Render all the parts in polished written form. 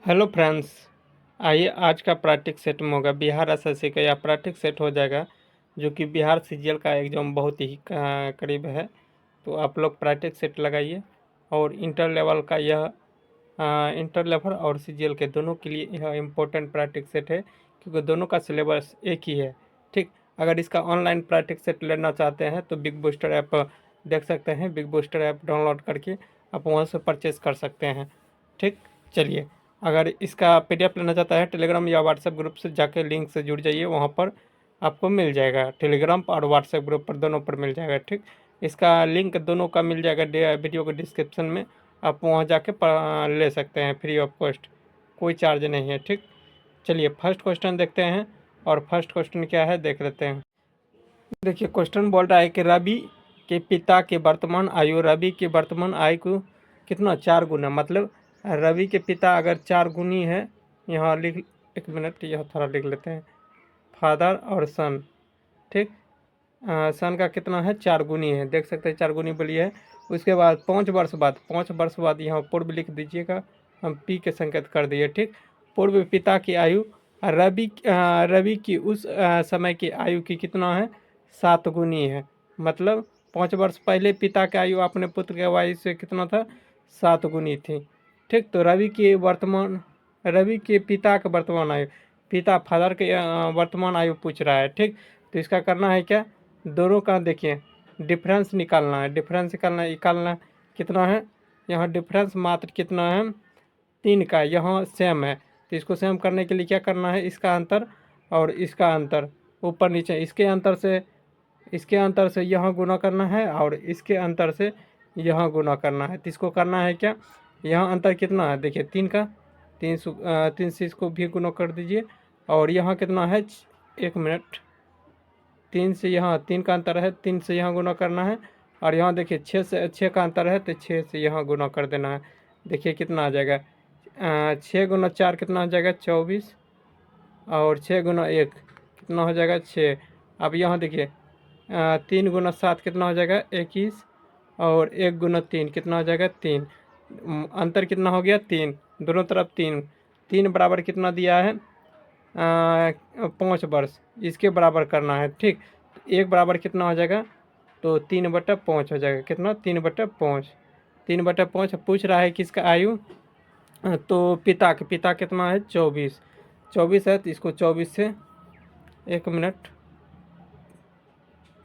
Hello friends, आइए आज का प्रैक्टिस सेट में होगा बिहार एसएससी का। यह प्रैक्टिस सेट हो जाएगा जो कि बिहार सीजीएल का एग्ज़ाम बहुत ही करीब है। तो आप लोग प्रैक्टिस सेट लगाइए। और इंटर लेवल का यह इंटर लेवल और सीजीएल के दोनों के लिए यह इम्पोर्टेंट प्रैक्टिस सेट है, क्योंकि दोनों का सिलेबस एक ही है। ठीक, अगर इसका ऑनलाइन प्रैक्टिस सेट लेना चाहते हैं तो बिग बूस्टर ऐप देख सकते हैं। बिग बूस्टर ऐप डाउनलोड करके आप वहाँ से परचेज़ कर सकते हैं। ठीक, चलिए, अगर इसका पीडीएफ लेना चाहता है टेलीग्राम या व्हाट्सएप ग्रुप से जाके लिंक से जुड़ जाइए, वहाँ पर आपको मिल जाएगा। टेलीग्राम और व्हाट्सएप ग्रुप पर दोनों पर मिल जाएगा। ठीक, इसका लिंक दोनों का मिल जाएगा वीडियो के डिस्क्रिप्शन में। आप वहाँ जाके ले सकते हैं फ्री ऑफ कॉस्ट, कोई चार्ज नहीं है। ठीक, चलिए फर्स्ट क्वेश्चन देखते हैं। और फर्स्ट क्वेश्चन क्या है देख लेते हैं। देखिए, क्वेश्चन बोल रहा है कि रवि के पिता की वर्तमान आयु रवि की वर्तमान आयु को कितना 4 गुना, मतलब रवि के पिता अगर 4 गुनी है, यहाँ लिख, एक मिनट यह थोड़ा लिख लेते हैं, फादर और सन। ठीक, सन का कितना है 4 गुनी है, देख सकते हैं 4 गुनी बोली है। उसके बाद 5 वर्ष बाद यहाँ पूर्व लिख दीजिएगा, हम पी के संकेत कर दिए। ठीक, पूर्व पिता की आयु रवि की उस समय की आयु की कितना है 7 गुनी है। मतलब 5 वर्ष पहले पिता की आयु अपने पुत्र के आयु से कितना था 7 गुनी थी। ठीक, तो रवि के पिता का वर्तमान आयु, पिता फादर के वर्तमान आयु पूछ रहा है। ठीक, तो इसका करना है क्या, दोनों का देखिए डिफरेंस निकालना है। निकालना कितना है, यहाँ डिफरेंस मात्र कितना है 3 का, यहाँ सेम है। तो इसको सेम करने के लिए क्या करना है, इसका अंतर और इसका अंतर ऊपर नीचे, इसके अंतर से यहाँ गुना करना है और इसके अंतर से यहाँ गुना करना है। तो इसको करना है क्या, यहाँ अंतर कितना है देखिए 3 का, 3 से इसको भी गुना कर दीजिए। और यहाँ कितना है, 1 मिनट, 3 से यहाँ 3 का अंतर है, 3 से यहाँ गुना करना है। और यहाँ देखिए 6 का अंतर है, तो 6 से यहाँ गुना कर देना है। देखिए कितना आ जाएगा, 6 गुना 4 कितना हो जाएगा 24, और 6 गुना 1 कितना हो जाएगा 6। अब यहाँ देखिए 3 गुना 7 कितना हो जाएगा 21, और 1 गुना 3 कितना हो जाएगा 3। अंतर कितना हो गया 3, दोनों तरफ 3, 3 बराबर कितना दिया है 5 वर्ष, इसके बराबर करना है। ठीक, एक बराबर कितना हो जाएगा, तो 3/5 हो जाएगा, कितना 3/5। 3/5 पूछ रहा है किसका आयु, तो पिता कितना है 24, 24 है। तो इसको 24 से 1 मिनट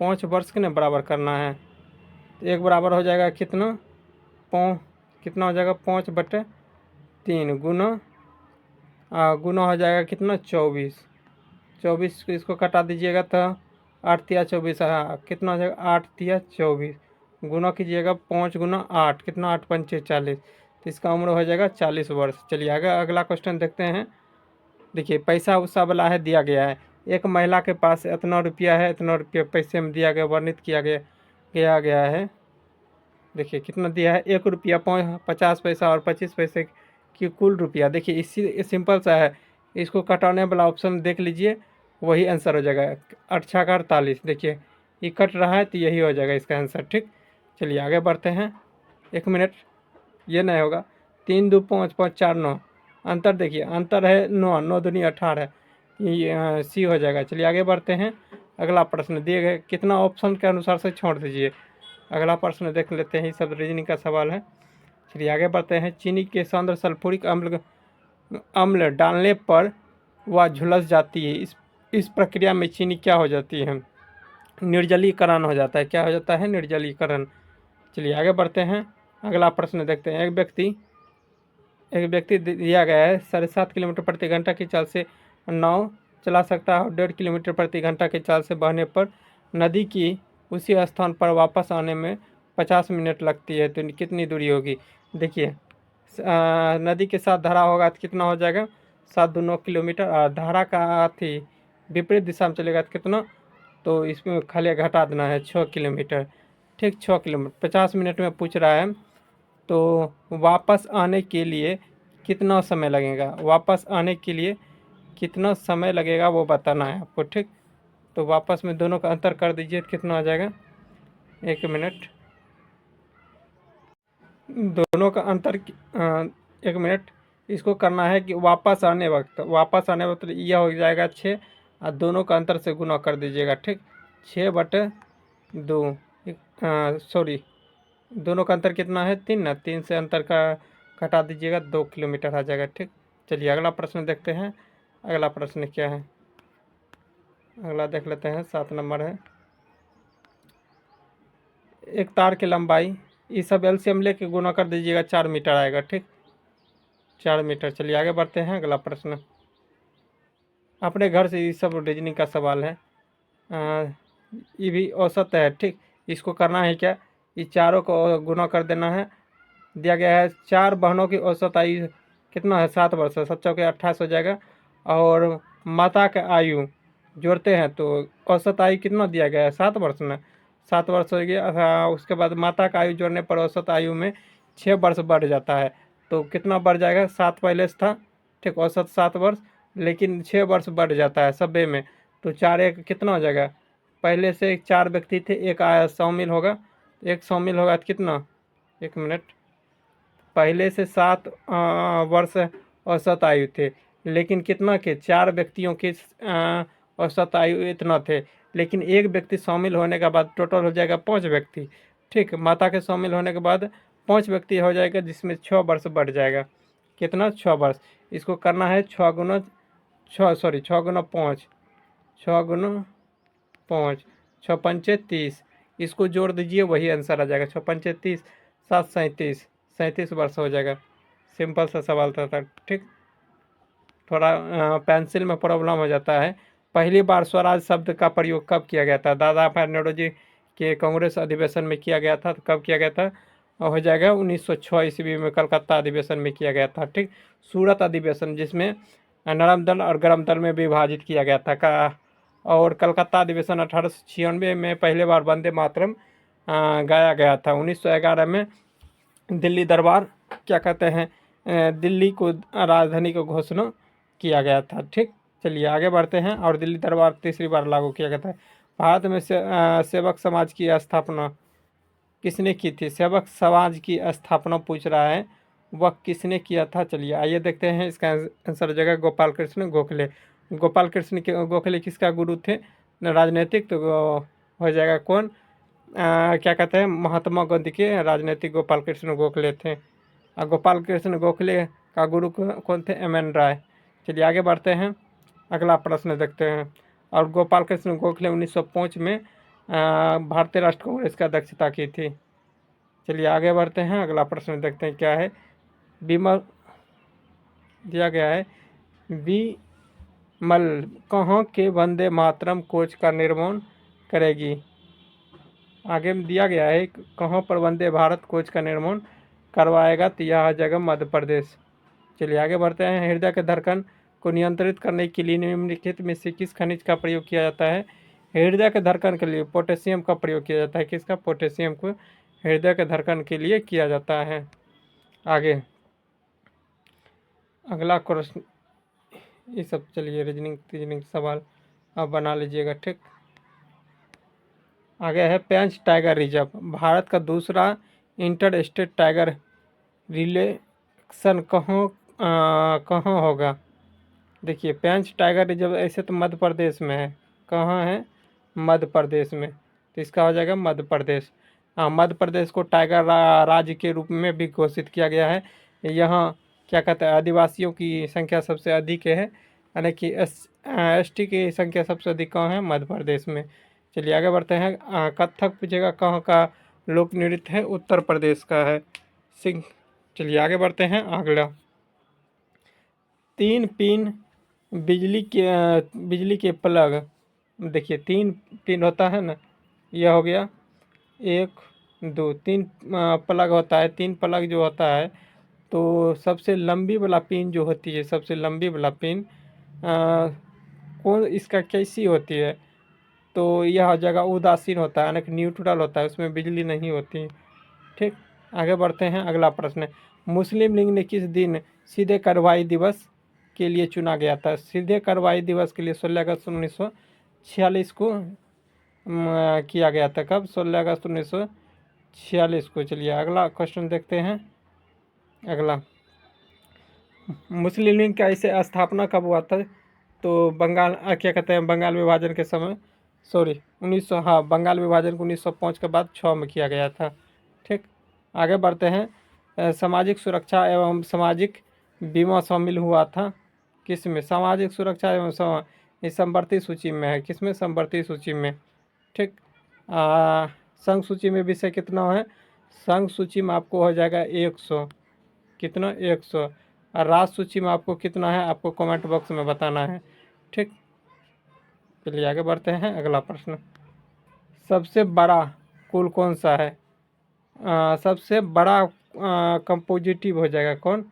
5 वर्ष के ना बराबर करना है। तो एक बराबर हो जाएगा कितना, कितना हो जाएगा 5/3 गुना हो जाएगा कितना 24, 24 को इसको कटा दीजिएगा तो 8 तिया 24, हाँ कितना हो जाएगा 8 तिया 24, गुना कीजिएगा 5 गुना 8 कितना 8 पंचे 40। तो इसका उम्र हो जाएगा 40 वर्ष। चलिए आगे अगला क्वेश्चन देखते हैं। देखिए, पैसा उसा वाला है, दिया गया है एक महिला के पास इतना रुपया है, इतना रुपया पैसे में दिया गया, वर्णित किया गया है। देखिए कितना दिया है, 1 रुपया 50 पैसा और 25 पैसे की कुल रुपया। देखिए इसी सिंपल सा है, इसको कटाने वाला ऑप्शन देख लीजिए, वही आंसर हो जाएगा 8 का 48। देखिए ये कट रहा है तो यही हो जाएगा इसका आंसर। ठीक, चलिए आगे बढ़ते हैं। 1 मिनट, ये नहीं होगा, 3 2 5 5 4 9, अंतर देखिए अंतर है 9, 9 दूनी 18, ये सी हो जाएगा। चलिए आगे बढ़ते हैं। अगला प्रश्न दिए गए कितना ऑप्शन के अनुसार से छोड़ दीजिए। अगला प्रश्न देख लेते हैं, सब रीजनिंग का सवाल है। चलिए आगे बढ़ते हैं। चीनी के सांद्र सल्फ्यूरिक अम्ल डालने पर वह झुलस जाती है, इस प्रक्रिया में चीनी क्या हो जाती है, निर्जलीकरण हो जाता है। क्या हो जाता है, निर्जलीकरण। चलिए आगे बढ़ते हैं। अगला प्रश्न देखते हैं। एक व्यक्ति दिया गया है 7.5 किलोमीटर प्रति घंटा की चाल से नाव चला सकता है और 1.5 किलोमीटर प्रति घंटा की चाल से बहने पर नदी की उसी स्थान पर वापस आने में 50 मिनट लगती है, तो कितनी दूरी होगी। देखिए नदी के साथ धारा होगा तो कितना हो जाएगा 7 दूनी 9 किलोमीटर, और धारा का थी विपरीत दिशा में चलेगा तो कितना, तो इसमें खाली घटा देना है 6 किलोमीटर। ठीक, 6 किलोमीटर 50 मिनट में पूछ रहा है, तो वापस आने के लिए कितना समय लगेगा, वापस आने के लिए कितना समय लगेगा वो बताना है आपको। ठीक, तो वापस में दोनों का अंतर कर दीजिए तो कितना आ जाएगा, 1 मिनट, दोनों का अंतर 1 मिनट, इसको करना है कि वापस आने वक्त यह हो जाएगा 6 और दोनों का अंतर से गुना कर दीजिएगा। ठीक, 6/2, सॉरी, दोनों का अंतर कितना है 3 ना, 3 से अंतर का घटा दीजिएगा, 2 किलोमीटर आ जाएगा। ठीक, चलिए अगला प्रश्न देखते हैं। अगला प्रश्न क्या है, अगला देख लेते हैं। 7 नंबर है, एक तार की लंबाई, इस सब एलसीएम लेके गुना कर दीजिएगा, 4 मीटर आएगा। ठीक, 4 मीटर। चलिए आगे बढ़ते हैं। अगला प्रश्न अपने घर से, ये सब रीजनिंग का सवाल है। ये भी औसत है। ठीक, इसको करना है क्या, ये चारों को गुना कर देना है। दिया गया है 4 बहनों की औसत आयु कितना है, 7 वर्ष है। 7 चौके 28 हो जाएगा। और माता का आयु जोड़ते हैं तो औसत आयु कितना दिया गया है, 7 वर्ष में, 7 वर्ष हो गया। उसके बाद माता का आयु जोड़ने पर औसत आयु में 6 वर्ष बढ़ जाता है। तो कितना बढ़ जाएगा, 7 पहले से था। ठीक, औसत 7 वर्ष, लेकिन 6 वर्ष बढ़ जाता है सब्बे में। तो 4 एक कितना हो जाएगा, पहले से 4 व्यक्ति थे, एक शामिल होगा, एक शामिल होगा तो कितना, 1 मिनट, पहले से 7 वर्ष औसत आयु थे, लेकिन कितना के 4 व्यक्तियों के औसत आयु इतना थे, लेकिन एक व्यक्ति शामिल होने के बाद टोटल हो जाएगा 5 व्यक्ति। ठीक, माता के शामिल होने के बाद 5 व्यक्ति हो जाएगा, जिसमें 6 वर्ष बढ़ जाएगा। कितना, 6 वर्ष। इसको करना है 6 गुना 5, 6 गुना 5, 6 पंचे 30, इसको जोड़ दीजिए, वही आंसर आ जाएगा। 6 पंचे 30, 7 37, 37 वर्ष हो जाएगा। सिंपल सा सवाल था। ठीक, थोड़ा पेंसिल में प्रॉब्लम हो जाता है। पहली बार स्वराज शब्द का प्रयोग कब किया गया था, दादा भाई नौरोजी के कांग्रेस अधिवेशन में किया गया था। तो कब किया गया था, हो जाएगा 1906 ईस्वी में कलकत्ता अधिवेशन में किया गया था। ठीक, सूरत अधिवेशन, जिसमें नरम दल और गरम दल में विभाजित किया गया था का। और कलकत्ता अधिवेशन 1896 में पहले बार वंदे मातरम गाया गया था। 1911 में दिल्ली दरबार, क्या कहते हैं, दिल्ली को राजधानी को घोषणा किया गया था। ठीक, चलिए आगे बढ़ते हैं। और दिल्ली दरबार तीसरी बार लागू किया गया था। भारत में सेवक समाज की स्थापना किसने की थी, सेवक समाज की स्थापना पूछ रहा है, वह किसने किया था। चलिए आइए देखते हैं। इसका आंसर हो जाएगा गोपाल कृष्ण गोखले। गोपाल कृष्ण के गोखले किसका गुरु थे, राजनीतिक, तो हो जाएगा कौन, क्या कहते हैं, महात्मा गांधी के राजनीतिक गोपाल कृष्ण गोखले थे। और गोपाल कृष्ण गोखले का गुरु कौन थे, एम.एन. राय। चलिए आगे बढ़ते हैं। अगला प्रश्न देखते हैं। और गोपाल कृष्ण गोखले 1905 में भारतीय राष्ट्र कांग्रेस का अध्यक्षता की थी। चलिए आगे बढ़ते हैं। अगला प्रश्न देखते हैं क्या है। विमल दिया गया है, विमल कहाँ के वंदे मातरम कोच का निर्माण करेगी। आगे में दिया गया है कहाँ पर वंदे भारत कोच का निर्माण करवाएगा, तो यह जगह मध्य प्रदेश। चलिए आगे बढ़ते हैं। हृदय के धड़कन को नियंत्रित करने के लिए निम्नलिखित में से किस खनिज का प्रयोग किया जाता है। हृदय के धड़कन के लिए पोटेशियम का प्रयोग किया जाता है। किसका, पोटेशियम को हृदय के धड़कन के लिए किया जाता है। आगे अगला क्वेश्चन, ये सब चलिए रीजनिंग सवाल आप बना लीजिएगा। ठीक, आगे है पेंच टाइगर रिजर्व भारत का दूसरा इंटर स्टेट टाइगर रिलेक्शन कहाँ होगा। देखिए पेंच टाइगर रिजर्व ऐसे तो मध्य प्रदेश में है, कहाँ है, मध्य प्रदेश में, तो इसका हो जाएगा मध्य प्रदेश। हाँ, मध्य प्रदेश को टाइगर राज्य के रूप में भी घोषित किया गया है। यहाँ क्या कहते हैं, आदिवासियों की संख्या सबसे अधिक है, यानी कि एसटी की संख्या सबसे अधिक कहाँ है, मध्य प्रदेश में। चलिए आगे बढ़ते हैं। कथक पूछेगा कहाँ का लोक नृत्य है, उत्तर प्रदेश का है, सिंह। चलिए आगे बढ़ते हैं। अगला 3 पिन बिजली के प्लग, देखिए 3 पिन होता है ना, यह हो गया 1 2 3 प्लग होता है। 3 प्लग जो होता है, तो सबसे लंबी वाला पिन जो होती है, सबसे लंबी वाला पिन कौन, इसका कैसी होती है, तो यह जगह उदासीन होता है, यानी कि न्यूट्रल होता है, उसमें बिजली नहीं होती। ठीक, आगे बढ़ते हैं। अगला प्रश्न, मुस्लिम लीग ने किस दिन सीधे कार्रवाई दिवस के लिए चुना गया था। सीधे कार्रवाई दिवस के लिए 16 अगस्त 1946 को किया गया था। कब, 16 अगस्त 1946 को। चलिए अगला क्वेश्चन देखते हैं। अगला मुस्लिम लीग का इसे स्थापना कब हुआ था? तो बंगाल क्या कहते हैं, बंगाल विभाजन के समय, सॉरी 1900, हाँ बंगाल विभाजन को 1905 के बाद 6 में किया गया था। ठीक, आगे बढ़ते हैं। सामाजिक सुरक्षा एवं सामाजिक बीमा शामिल हुआ था किस में? सामाजिक सुरक्षा एवं इस संवर्ती सूची में है, किसमें? संवर्ती सूची में। ठीक, संघ सूची में विषय कितना है? संघ सूची में आपको हो जाएगा 100, कितना? 100। और राष्ट्र सूची में आपको कितना है, आपको कमेंट बॉक्स में बताना है। ठीक, चलिए आगे बढ़ते हैं। अगला प्रश्न, सबसे बड़ा कुल कौन सा है? सबसे बड़ा कंपोजिटिव हो जाएगा, कौन?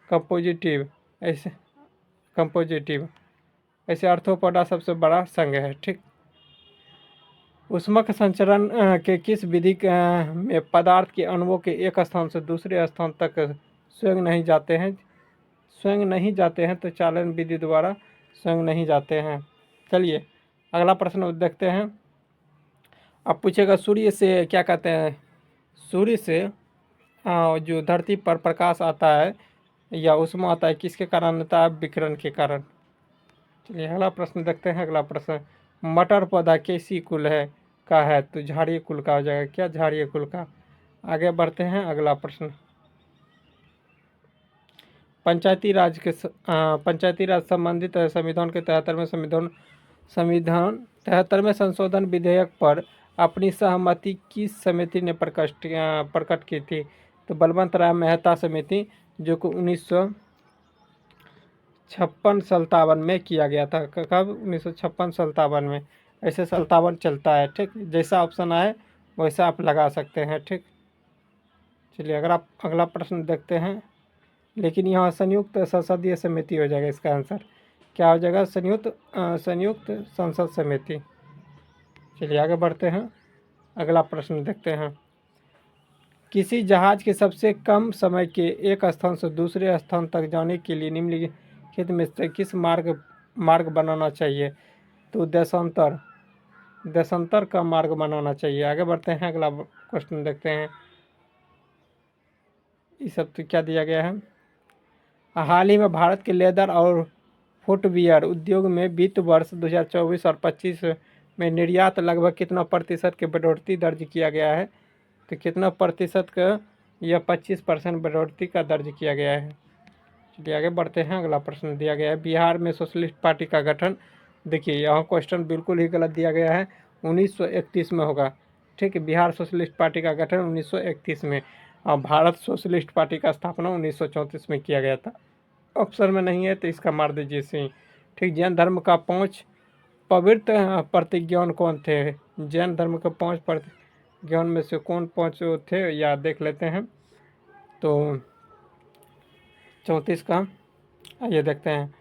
कंपोजिटिव, ऐसे कंपोजिटिव, ऐसे अर्थोपोडा सबसे बड़ा संघ है। ठीक, ऊष्मक संचरण के किस विधि में पदार्थ के अणुओं के एक स्थान से दूसरे स्थान तक स्वयं नहीं जाते हैं? स्वयं नहीं जाते हैं, तो चालन विधि द्वारा स्वयं नहीं जाते हैं। चलिए अगला प्रश्न देखते हैं। अब पूछेगा, सूर्य से क्या कहते हैं? सूर्य से जो धरती पर प्रकाश आता है या ऊष्मा आता है, किसके कारण आता है? विकिरण के कारण। चलिए अगला प्रश्न देखते हैं। अगला प्रश्न, मटर पौधा कैसी कुल है का है? तो झाड़िय कुल का हो जाएगा। क्या? झाड़िय कुल का। आगे बढ़ते हैं। अगला प्रश्न, पंचायती राज संबंधित संविधान के 73वें संविधान 73वें संशोधन विधेयक पर अपनी सहमति किस समिति ने प्रकट की थी? तो बलवंत राय मेहता समिति, जो कि 1956-57 में किया गया था। कब? 1956-57 में। ऐसे 57 चलता है। ठीक, जैसा ऑप्शन आए वैसा आप लगा सकते हैं। ठीक, चलिए अगर आप अगला प्रश्न देखते हैं, लेकिन यहाँ संयुक्त संसदीय समिति हो जाएगा इसका आंसर। क्या हो जाएगा? संयुक्त संसद समिति। चलिए आगे बढ़ते हैं। अगला प्रश्न देखते हैं, किसी जहाज के सबसे कम समय के एक स्थान से दूसरे स्थान तक जाने के लिए निम्नलिखित में से किस मार्ग बनाना चाहिए? तो देशांतर का मार्ग बनाना चाहिए। आगे बढ़ते हैं। अगला क्वेश्चन देखते हैं। ये सब तो क्या दिया गया है? हाल ही में भारत के लेदर और फुटवियर उद्योग में वित्त वर्ष 2024 और 25 में निर्यात लगभग कितना प्रतिशत की बढ़ोतरी दर्ज किया गया है? तो कितना प्रतिशत का? यह 25% बढ़ोतरी का दर्ज किया गया है। चलिए आगे बढ़ते हैं। अगला प्रश्न दिया गया है, बिहार में सोशलिस्ट पार्टी का गठन। देखिए यहाँ क्वेश्चन बिल्कुल ही गलत दिया गया है, 1931 में होगा। ठीक है, बिहार सोशलिस्ट पार्टी का गठन 1931 में, और भारत सोशलिस्ट पार्टी का स्थापना 1934 में किया गया था। ऑप्शन में नहीं है तो इसका मार दीजिए सी। ठीक, जैन धर्म का 5 पवित्र प्रतिज्ञान कौन थे? जैन धर्म के 5 प्रतिज्ञान में से कौन 5 थे, या देख लेते हैं। तो 34 का, आइए देखते हैं।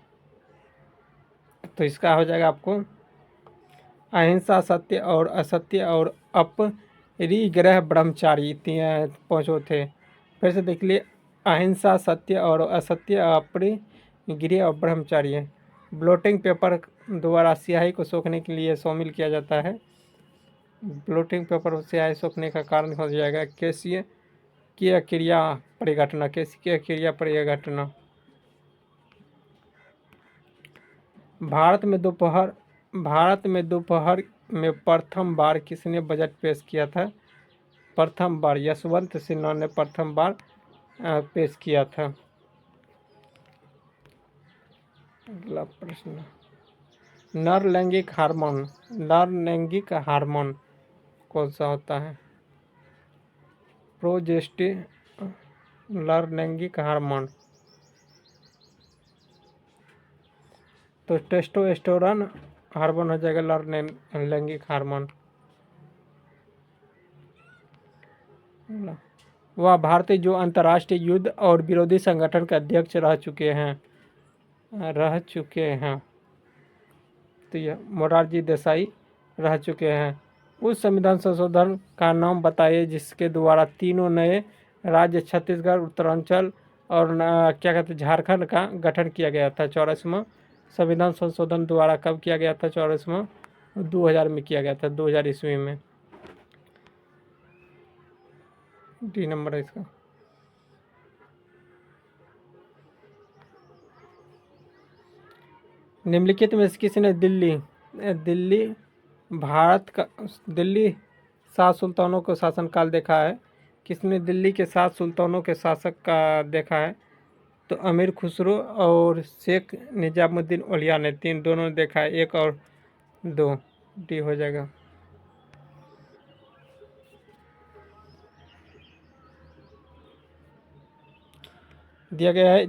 तो इसका हो जाएगा आपको अहिंसा, सत्य और असत्य और अपरिग्रह ब्रह्मचारी, 5 थे। फिर से देख लिए, अहिंसा, सत्य और असत्य, अपरिग्रह और ब्रह्मचारी। ब्लोटिंग पेपर द्वारा स्याही को सोखने के लिए शामिल किया जाता है। ब्लोटिंग पेपर स्याही सोखने का कारण हो जाएगा कैसीय क्रिया परिघटना। कैसी क्रिया परिघटना। भारत में दोपहर में प्रथम बार किसने बजट पेश किया था? प्रथम बार यशवंत सिन्हा ने प्रथम बार पेश किया था। अगला प्रश्न, नर लैंगिक हार्मोन कौन सा होता है? नर लैंगिक हार्मोन, तो टेस्टोस्टेरोन हार्मोन हो जाएगा नर लैंगिक हार्मोन। वह भारतीय जो अंतर्राष्ट्रीय युद्ध और विरोधी संगठन के अध्यक्ष रह चुके हैं। तो यह मोरारजी देसाई रह चुके हैं। उस संविधान संशोधन का नाम बताइए जिसके द्वारा तीनों नए राज्य छत्तीसगढ़, उत्तरांचल और क्या कहते हैं झारखंड का गठन किया गया था। 84वां संविधान संशोधन द्वारा कब किया गया था? 84वां 2000 में किया गया था, 2000 ईस्वी में। डी नंबर है इसका। निम्नलिखित में से किसने दिल्ली भारत का दिल्ली 7 सुल्तानों को शासनकाल देखा है? किसने दिल्ली के 7 सुल्तानों के शासक का देखा है? तो अमीर खुसरो और शेख निजामुद्दीन औलिया ने, तीन दोनों ने देखा है, 1 और 2 डी हो जाएगा। दिया गया है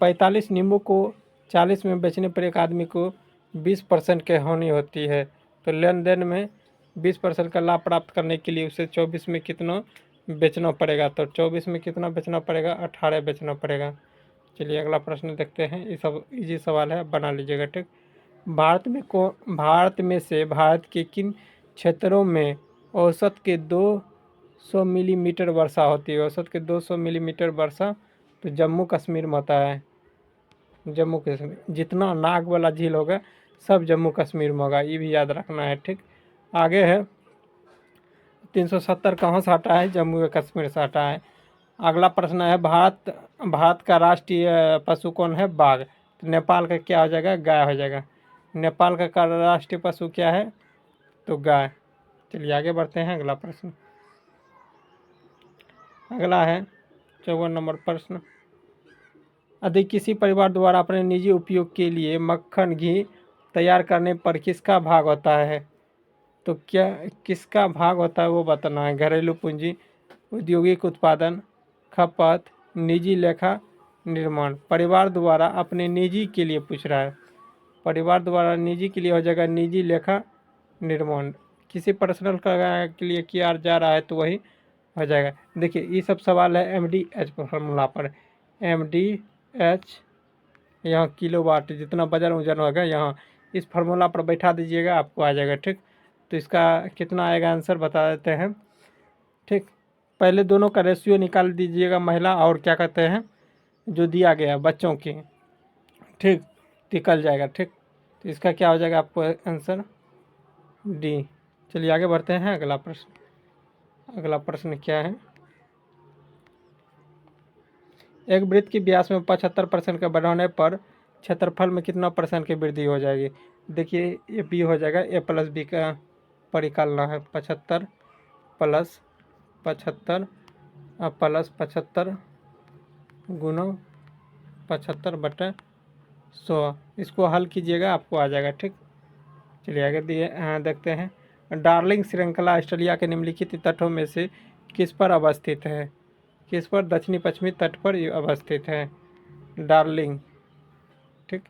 45 नींबू को 40 में बेचने पर एक आदमी को 20% की हानि होती है। तो लेन देन में 20% का लाभ प्राप्त करने के लिए उसे 24 में कितना बेचना पड़ेगा? तो 24 में कितना बेचना पड़ेगा? 18 बेचना पड़ेगा। चलिए अगला प्रश्न देखते हैं। ये सब इजी सवाल है, बना लीजिएगा, ठीक। भारत में से भारत के किन क्षेत्रों में औसत के 200 मिलीमीटर वर्षा होती है? औसत के 200 मिलीमीटर वर्षा तो जम्मू कश्मीर में होता है। जम्मू कश्मीर, जितना नाग वाला झील होगा सब जम्मू कश्मीर में होगा, ये भी याद रखना है, ठीक। आगे है 370 कहाँ से हटा है? जम्मू कश्मीर से हटा है। अगला प्रश्न है भारत का राष्ट्रीय पशु कौन है? बाघ। तो नेपाल का क्या हो जाएगा? गाय हो जाएगा। नेपाल का राष्ट्रीय पशु क्या है? तो गाय। चलिए आगे बढ़ते हैं। अगला प्रश्न, अगला है 54 नंबर प्रश्न। यदि किसी परिवार द्वारा अपने निजी उपयोग के लिए मक्खन घी तैयार करने पर किसका भाग होता है? तो क्या किसका भाग होता है वो बताना है। घरेलू पूंजी, औद्योगिक उत्पादन, खपत, निजी लेखा निर्माण। परिवार द्वारा अपने निजी के लिए पूछ रहा है। परिवार द्वारा निजी के लिए हो जाएगा निजी लेखा निर्माण। किसी पर्सनल के लिए किया जा रहा है तो वही हो जाएगा। देखिए ये सब सवाल है MDH फॉर्मूला पर। MDH यहाँ किलोवाट, जितना वजन होगा यहाँ इस फार्मूला पर बैठा दीजिएगा, आपको आ जाएगा, ठीक। तो इसका कितना आएगा आंसर बता देते हैं, ठीक। पहले दोनों का रेशियो निकाल दीजिएगा, महिला और क्या कहते हैं जो दिया गया बच्चों की, ठीक, निकल जाएगा, ठीक। तो इसका क्या हो जाएगा आपको आंसर? डी। चलिए आगे बढ़ते हैं। अगला प्रश्न, अगला प्रश्न क्या है? एक वृत्त की व्यास में 75% के बढ़ाने पर क्षेत्रफल में कितना परसेंट की वृद्धि हो जाएगी? देखिए ये बी हो जाएगा, ए प्लस बी का परिकलना है। 75 प्लस 75 प्लस 75 गुना 75 बटा 100। इसको हल कीजिएगा, आपको आ जाएगा, ठीक। चलिए आगे देखते हैं। डार्लिंग श्रृंखला ऑस्ट्रेलिया के निम्नलिखित तटों में से किस पर अवस्थित है? किस पर? दक्षिणी पश्चिमी तट पर अवस्थित है डार्लिंग, ठीक।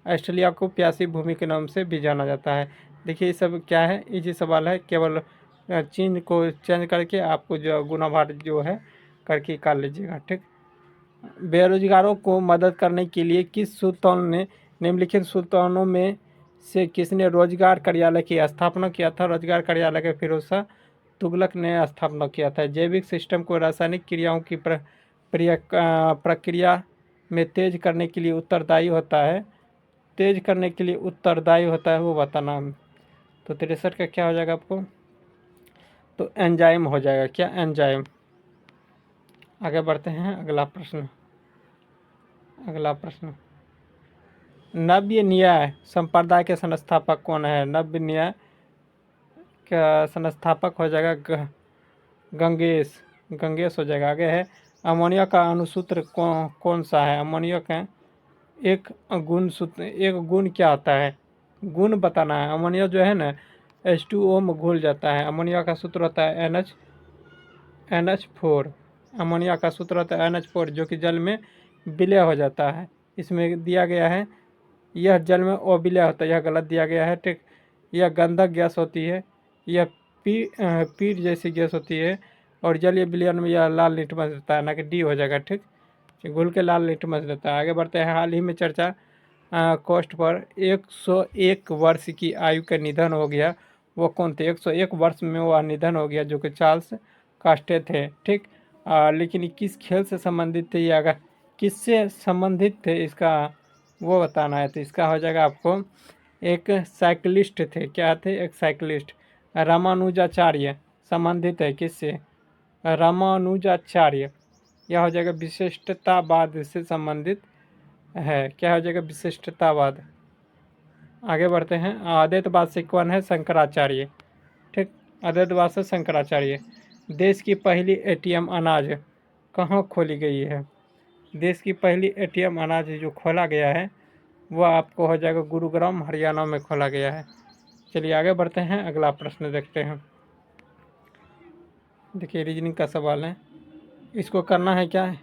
ऑस्ट्रेलिया को प्यासी भूमि के नाम से भी जाना जाता है। देखिए ये सब क्या है, इजी सवाल है, केवल चिन्ह को चेंज करके आपको जो गुना भाग जो है करके कर लीजिएगा, ठीक। बेरोजगारों को मदद करने के लिए किस सुल्तान ने निम्नलिखित सुल्तानों में से किसने रोजगार कार्यालय की स्थापना किया था? रोजगार कार्यालय के फिरोज शाह तुगलक ने स्थापना किया था। जैविक सिस्टम को रासायनिक क्रियाओं की प्रक्रिया में तेज करने के लिए उत्तरदायी होता है। तेज करने के लिए उत्तरदायी होता है वो बताना। तो 63 का क्या हो जाएगा आपको? तो एंजाइम हो जाएगा। क्या? एंजाइम। आगे बढ़ते हैं। अगला प्रश्न, अगला प्रश्न, नव्य न्याय संप्रदाय के संस्थापक कौन है? नव्य न्याय का संस्थापक हो जाएगा गंगेश, गंगेश हो जाएगा। आगे है अमोनिया का अणुसूत्र कौन सा है? अमोनिया का एक गुण सूत्र, एक गुण क्या होता है? गुण बताना है। अमोनिया जो है ना H2O में घुल जाता है। अमोनिया का सूत्र होता है NH4। अमोनिया का सूत्र होता है NH4 जो कि जल में विलय हो जाता है। इसमें दिया गया है यह जल में अविलय होता है, यह गलत दिया गया है, ठीक। यह गंधक गैस होती है, यह पीट जैसी गैस होती है, और जलीय विलयन में यह लाल लिटमस देता है, ना कि डी हो जाएगा, ठीक। घुल के लाल लिटमस देता है। आगे बढ़ते हैं। हाल ही में चर्चा कोस्ट पर 101 वर्ष की आयु का निधन हो गया, वो कौन थे? 101 वर्ष में वह निधन हो गया जो कि चार्ल्स कास्टे थे, ठीक। लेकिन ये किस खेल से संबंधित थे, या अगर किससे संबंधित थे इसका वो बताना है। तो इसका हो जाएगा आपको एक साइकिलिस्ट थे। क्या थे? एक साइकिलिस्ट। रामानुजाचार्य संबंधित है किससे? रामानुजाचार्य। यह हो जाएगा विशिष्टतावाद से संबंधित है। क्या हो जाएगा? विशिष्टतावाद। आगे बढ़ते हैं। अद्वैतवाद से कौन है? शंकराचार्य। ठीक, अद्वैतवाद से शंकराचार्य। देश की पहली एटीएम अनाज कहाँ खोली गई है? देश की पहली एटीएम अनाज जो खोला गया है वह आपको हो जाएगा गुरुग्राम हरियाणा में खोला गया है। चलिए आगे बढ़ते हैं, अगला प्रश्न देखते हैं। देखिए रीजनिंग का सवाल है, इसको करना है क्या है,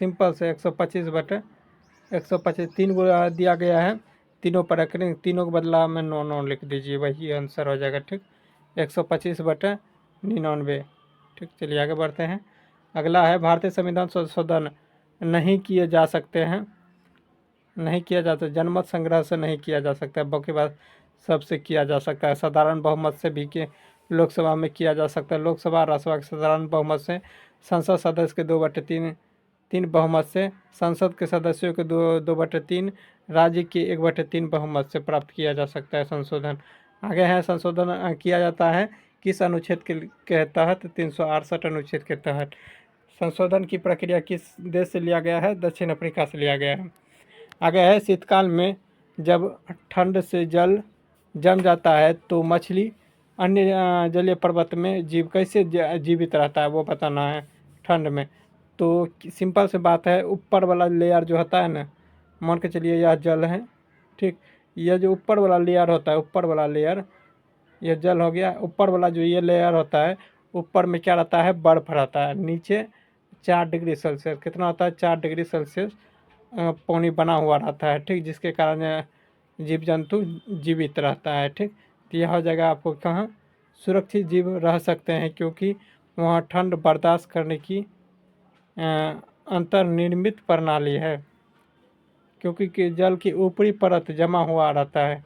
सिंपल से 125/125 तीन को दिया गया है, तीनों पर रखें, तीनों के बदला में 9 लिख दीजिए, वही आंसर हो जाएगा। ठीक, 125/99। ठीक, चलिए आगे बढ़ते हैं। अगला है, भारतीय संविधान संशोधन नहीं किए जा सकते हैं, नहीं किया जाता, जनमत संग्रह से नहीं किया जा सकता है, बाकी बात सबसे किया जा सकता है, साधारण बहुमत से भी कि लोकसभा में किया जा सकता है, लोकसभा राज्यसभा के साधारण बहुमत से, संसद सदस्य के 2/3 बहुमत से, संसद के सदस्यों के 2/3, राज्य के 1/3 बहुमत से प्राप्त किया जा सकता है संशोधन। आगे है, संशोधन किया जाता है किस अनुच्छेद के तहत? 368 अनुच्छेद के तहत। संशोधन की प्रक्रिया किस देश से लिया गया है? दक्षिण अफ्रीका से लिया गया है। आगे है, शीतकाल में जब ठंड से जल जम जाता है तो मछली अन्य जलीय पर्वत में जीव कैसे जीवित रहता है वो बताना है ठंड में। तो सिंपल से बात है, ऊपर वाला लेयर जो होता है ना, मान के चलिए यह जल है, ठीक, यह जो ऊपर वाला लेयर होता है, ऊपर वाला लेयर यह जल हो गया, ऊपर वाला जो ये लेयर होता है, ऊपर में क्या रहता है? बर्फ रहता है, नीचे 4 डिग्री सेल्सियस कितना होता है? 4 डिग्री सेल्सियस पानी बना हुआ रहता है, ठीक, जिसके कारण जीव जंतु जीवित रहता है। ठीक, तो यह हो जाएगा आपको कहाँ? सुरक्षित जीव रह सकते हैं, क्योंकि वहाँ ठंड बर्दाश्त करने की अंतर्निर्मित प्रणाली है, क्योंकि जल की ऊपरी परत जमा हुआ रहता है,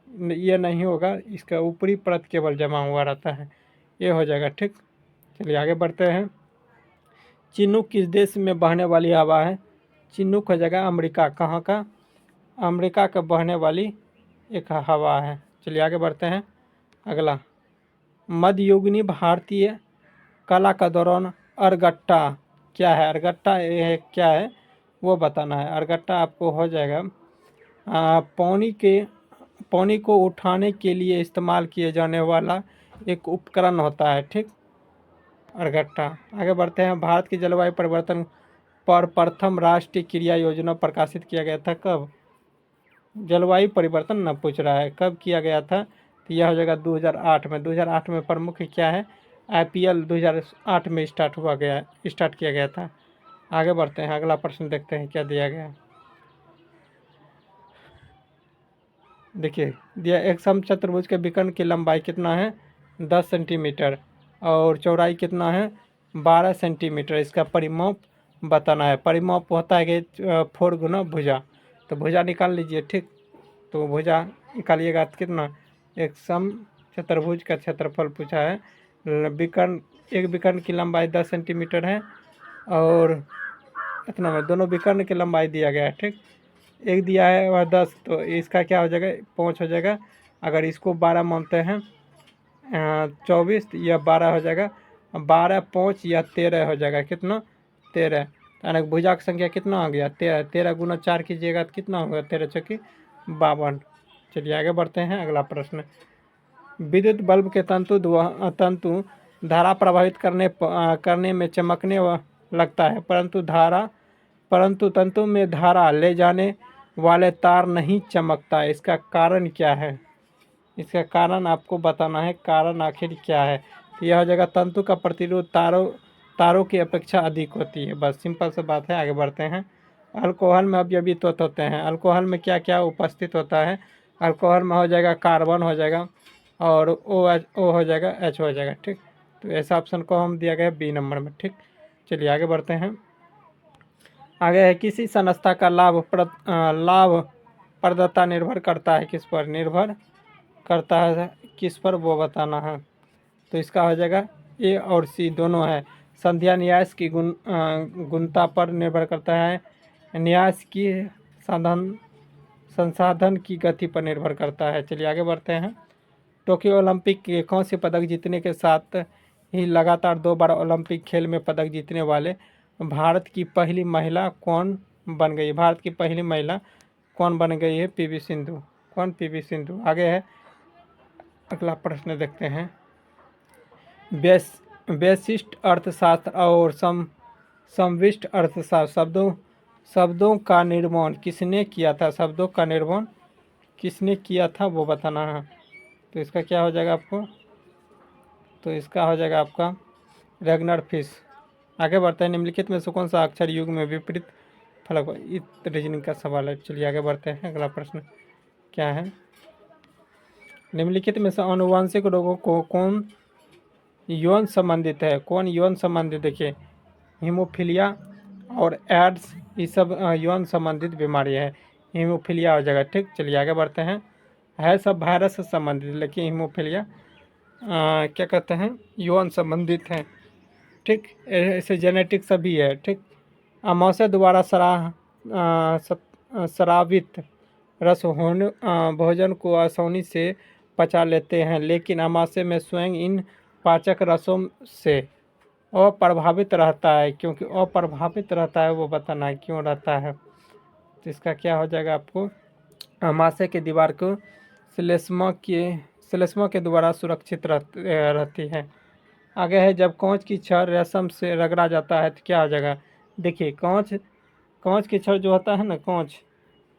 ये नहीं होगा, इसका ऊपरी परत केवल जमा हुआ रहता है, ये हो जाएगा। ठीक, चलिए आगे बढ़ते हैं। चिनूक किस देश में बहने वाली हवा है? चिनूक हो जाएगा अमेरिका। कहाँ का? अमेरिका का बहने वाली एक हवा है। चलिए आगे बढ़ते हैं। अगला, मध्ययुगीन भारतीय कला का दौरान अरगट्टा क्या है? अरगट्टा ये क्या है वो बताना है। अरगट्टा आपको हो जाएगा पानी को उठाने के लिए इस्तेमाल किए जाने वाला एक उपकरण होता है। ठीक, अरगट्टा। आगे बढ़ते हैं। भारत की जलवायु परिवर्तन पर प्रथम राष्ट्रीय क्रिया योजना प्रकाशित किया गया था कब? जलवायु परिवर्तन न पूछ रहा है, कब किया गया था? तो यह हो जाएगा 2008 में। 2008 में प्रमुख क्या है? IPL 2008 में स्टार्ट किया गया था। आगे बढ़ते हैं, अगला प्रश्न देखते हैं क्या दिया गया। देखिए दिया, एक समचतुर्भुज के विकर्ण की लंबाई कितना है? 10 सेंटीमीटर, और चौड़ाई कितना है? 12 सेंटीमीटर। इसका परिमाप बताना है। परिमाप होता है कि 4 गुना भुजा, तो भुजा निकाल लीजिए। ठीक, तो भुजा निकालिएगा तो कितना? एक सम चतुर्भुज का क्षेत्रफल पूछा है, विकर्ण, एक विकर्ण की लंबाई 10 सेंटीमीटर है, और इतना में दोनों विकर्ण की लंबाई दिया गया है। ठीक, एक दिया है वह 10, तो इसका क्या हो जाएगा? 5 हो जाएगा। अगर इसको 12 मानते हैं, 24, या 12 हो जाएगा, 12, 5 या 13 हो जाएगा। कितना? 13। यानी भुजा की संख्या कितना हो गया? 13। 13 गुना 4 कीजिएगा तो कितना होगा? 13 चौकी 52। चलिए आगे बढ़ते हैं, अगला प्रश्न। विद्युत बल्ब के तंतु धारा प्रभावित करने में चमकने लगता है, परंतु तंतु में धारा ले जाने वाले तार नहीं चमकता। इसका कारण क्या है? इसका कारण आपको बताना है, कारण आखिर क्या है। तो यह हो जाएगा, तंतु का प्रतिरोध तारों की अपेक्षा अधिक होती है। बस सिंपल सा बात है। आगे बढ़ते हैं। अल्कोहल में अवयवी तत्व होते हैं। अल्कोहल में क्या क्या उपस्थित होता है? अल्कोहल में हो जाएगा कार्बन हो जाएगा, और ओ हो जाएगा, H हो जाएगा। ठीक, तो ऐसा ऑप्शन को हम दिया गया B नंबर में। ठीक, चलिए आगे बढ़ते हैं। आगे है, किसी संस्था का लाभप्रदता निर्भर करता है किस पर? निर्भर करता है किस पर वो बताना है। तो इसका हो जाएगा A और C दोनों है। संध्या न्यास की गुणता पर निर्भर करता है, न्यास की संसाधन की गति पर निर्भर करता है। चलिए आगे बढ़ते हैं। टोक्यो ओलंपिक के कौन से पदक जीतने के साथ ही लगातार 2 बार ओलंपिक खेल में पदक जीतने वाले भारत की पहली महिला कौन बन गई? भारत की पहली महिला कौन बन गई है? PV सिंधु। कौन? पीवी सिंधु। आगे है अगला प्रश्न देखते हैं। व्यष्टि अर्थशास्त्र और समष्टि अर्थशास्त्र शब्दों का निर्माण किसने किया था? शब्दों का निर्माण किसने किया था वो बताना है। तो इसका क्या हो जाएगा आपको? तो इसका हो जाएगा आपका रैग्नर फिश। आगे बढ़ते हैं। निम्नलिखित में से कौन सा अक्षर युग में विपरीत फलक? इस रीजनिंग का सवाल है। चलिए आगे बढ़ते हैं। अगला प्रश्न क्या है? निम्नलिखित में से आनुवंशिक रोगों को कौन यौन संबंधित है? कौन यौन संबंधित? देखिए हीमोफीलिया और एड्स, ये सब यौन संबंधित बीमारी है। हीमोफीलिया हो जाएगा। ठीक, चलिए आगे बढ़ते हैं। है सब वायरस से संबंधित, लेकिन हीमोफीलिया क्या कहते हैं? यौन संबंधित है। ठीक, ऐसे जेनेटिक सभी है। ठीक, अमाशय द्वारा स्रावित रस होने भोजन को आसानी से पचा लेते हैं, लेकिन अमाशय में स्वयं इन पाचक रसों से अप्रभावित रहता है। क्योंकि अप्रभावित रहता है वो बताना है क्यों रहता है। तो इसका क्या हो जाएगा आपको? अमाशय की दीवार को श्लेष्मा के द्वारा सुरक्षित रहती है। आगे है जब कांच की छड़ रेशम से रगड़ा जाता है तो क्या हो जाएगा? देखिए कांच की छड़ जो होता है ना, कांच,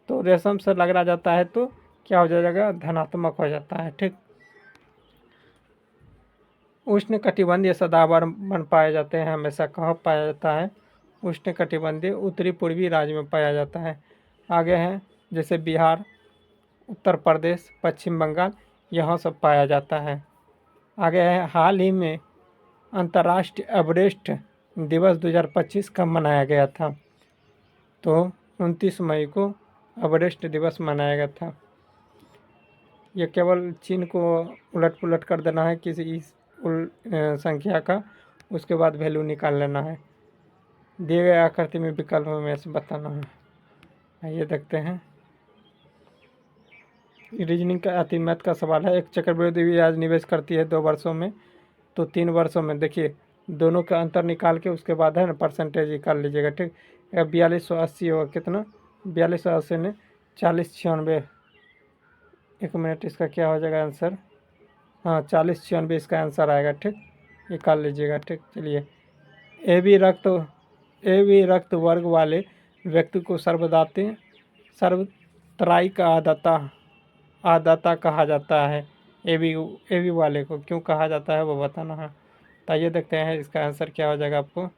तो रेशम से रगड़ा जाता है तो क्या हो जाएगा? धनात्मक हो जाता है। ठीक, उष्णकटिबंधीय सदाबहार वन पाए जाते हैं। हमेशा कहाँ पाया जाता है? उष्णकटिबंधीय उत्तरी पूर्वी राज्य में पाया जाता है। आगे है जैसे बिहार, उत्तर प्रदेश, पश्चिम बंगाल, यहाँ सब पाया जाता है। आगे है हाल ही में अंतर्राष्ट्रीय एवरेस्ट दिवस 2025 कब मनाया गया था? तो 29 मई को एवरेस्ट दिवस मनाया गया था। ये केवल चीन को उलट पुलट कर देना है किसी इस संख्या का, उसके बाद वैल्यू निकाल लेना है। दिए गए आकृति में विकल्प में से बताना है। आइए देखते हैं। रीजनिंग का अति मैथ का सवाल है। एक चक्रवृद्धि ब्याज निवेश करती है 2 वर्षों में, तो 3 वर्षों में देखिए दोनों का अंतर निकाल के उसके बाद है ना परसेंटेज निकाल लीजिएगा। ठीक, 4280 होगा कितना? 4280 ने 4096। 1 मिनट, इसका क्या हो जाएगा आंसर? हाँ 4096 इसका आंसर आएगा। ठीक, निकाल लीजिएगा। ठीक, चलिए ए बी रक्त वर्ग वाले व्यक्ति को सर्वत्राई का आदाता कहा जाता है। ए बी वाले को क्यों कहा जाता है वो बताना है। तो आइए देखते हैं इसका आंसर क्या हो जाएगा आपको।